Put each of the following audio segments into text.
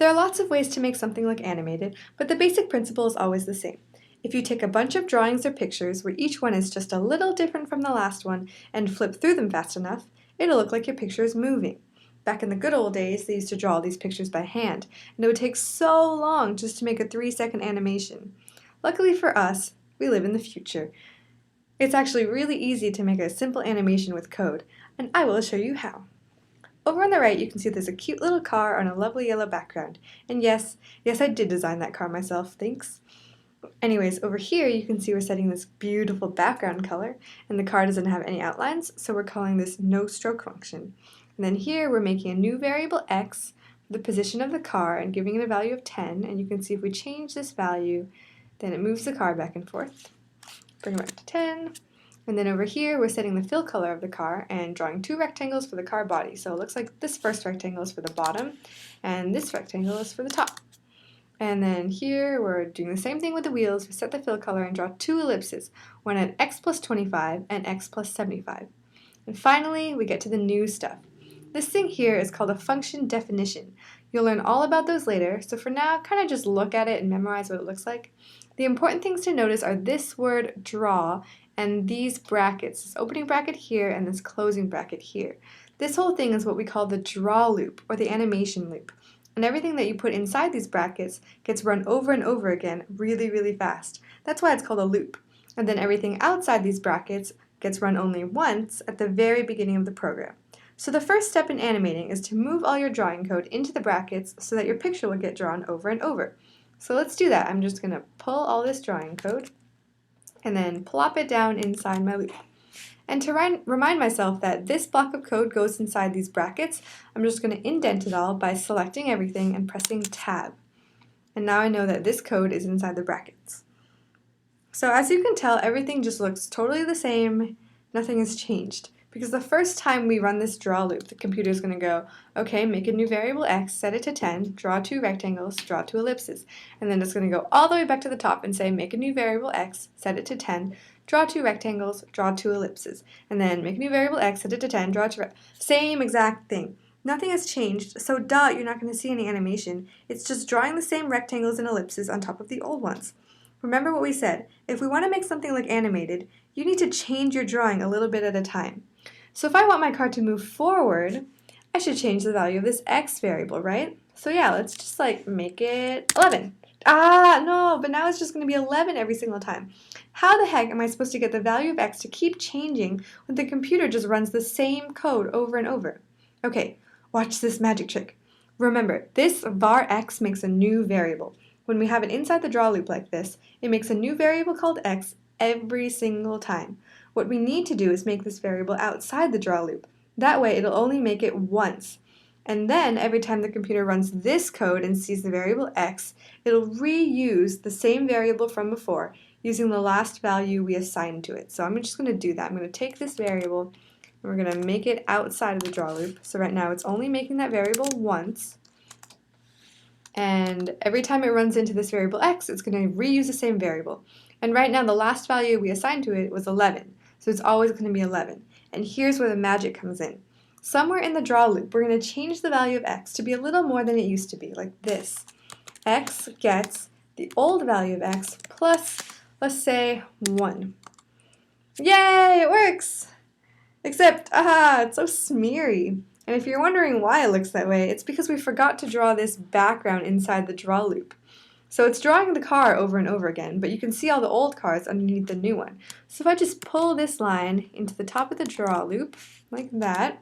There are lots of ways to make something look animated, but the basic principle is always the same. If you take a bunch of drawings or pictures where each one is just a little different from the last one and flip through them fast enough, it'll look like your picture is moving. Back in the good old days, they used to draw these pictures by hand, and it would take so long just to make a 3-second animation. Luckily for us, we live in the future. It's actually really easy to make a simple animation with code, and I will show you how. Over on the right, you can see there's a cute little car on a lovely yellow background. And yes, I did design that car myself, thanks. Anyways, over here you can see we're setting this beautiful background color, and the car doesn't have any outlines, so we're calling this no stroke function. And then here we're making a new variable x for the position of the car and giving it a value of 10, and you can see if we change this value, then it moves the car back and forth. Bring it back to 10. And then over here, we're setting the fill color of the car and drawing 2 rectangles for the car body. So it looks like this first rectangle is for the bottom, and this rectangle is for the top. And then here, we're doing the same thing with the wheels. We set the fill color and draw 2 ellipses, one at x plus 25 and x plus 75. And finally, we get to the new stuff. This thing here is called a function definition. You'll learn all about those later, so for now, kind of just look at it and memorize what it looks like. The important things to notice are this word draw and these brackets, this opening bracket here and this closing bracket here. This whole thing is what we call the draw loop or the animation loop. And everything that you put inside these brackets gets run over and over again really, really fast. That's why it's called a loop. And then everything outside these brackets gets run only once at the very beginning of the program. So the first step in animating is to move all your drawing code into the brackets so that your picture will get drawn over and over. So let's do that. I'm just going to pull all this drawing code and then plop it down inside my loop. And to remind myself that this block of code goes inside these brackets, I'm just going to indent it all by selecting everything and pressing Tab. And now I know that this code is inside the brackets. So as you can tell, everything just looks totally the same, nothing has changed. Because the first time we run this draw loop, the computer is going to go, okay, make a new variable x, set it to 10, draw 2 rectangles, draw 2 ellipses. And then it's going to go all the way back to the top and say, make a new variable x, set it to 10, draw 2 rectangles, draw 2 ellipses. And then make a new variable x, set it to 10, draw 2 same exact thing. Nothing has changed, so you're not going to see any animation. It's just drawing the same rectangles and ellipses on top of the old ones. Remember what we said, if we want to make something look animated, you need to change your drawing a little bit at a time. So if I want my car to move forward, I should change the value of this x variable, right? So yeah, let's just make it 11. No, but now it's just going to be 11 every single time. How the heck am I supposed to get the value of x to keep changing when the computer just runs the same code over and over? Okay, watch this magic trick. Remember, this var x makes a new variable. When we have it inside the draw loop like this, it makes a new variable called x every single time. What we need to do is make this variable outside the draw loop. That way it'll only make it once. And then every time the computer runs this code and sees the variable x, it'll reuse the same variable from before using the last value we assigned to it. So I'm just going to do that. I'm going to take this variable and we're going to make it outside of the draw loop. So right now it's only making that variable once. And every time it runs into this variable x, it's going to reuse the same variable. And right now the last value we assigned to it was 11. So it's always going to be 11. And here's where the magic comes in. Somewhere in the draw loop, we're going to change the value of x to be a little more than it used to be, like this. X gets the old value of x plus, let's say, 1. Yay, it works! Except, it's so smeary. And if you're wondering why it looks that way, it's because we forgot to draw this background inside the draw loop. So it's drawing the car over and over again, but you can see all the old cars underneath the new one. So if I just pull this line into the top of the draw loop, like that,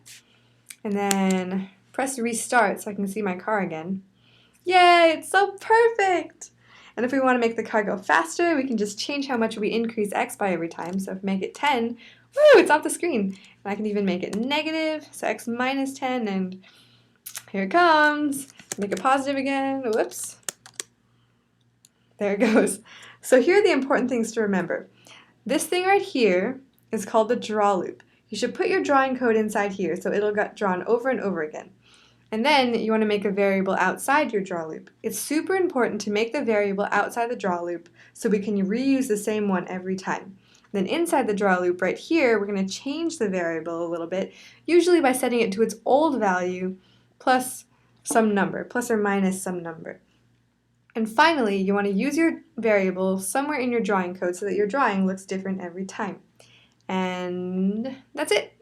and then press restart so I can see my car again. Yay, it's so perfect! And if we want to make the car go faster, we can just change how much we increase x by every time. So if we make it 10, woo, it's off the screen. And I can even make it negative, so x minus 10, and here it comes. Make it positive again, whoops. There it goes. So here are the important things to remember. This thing right here is called the draw loop. You should put your drawing code inside here so it'll get drawn over and over again. And then you want to make a variable outside your draw loop. It's super important to make the variable outside the draw loop so we can reuse the same one every time. Then inside the draw loop right here, we're going to change the variable a little bit, usually by setting it to its old value plus some number, plus or minus some number. And finally, you want to use your variable somewhere in your drawing code so that your drawing looks different every time. And that's it.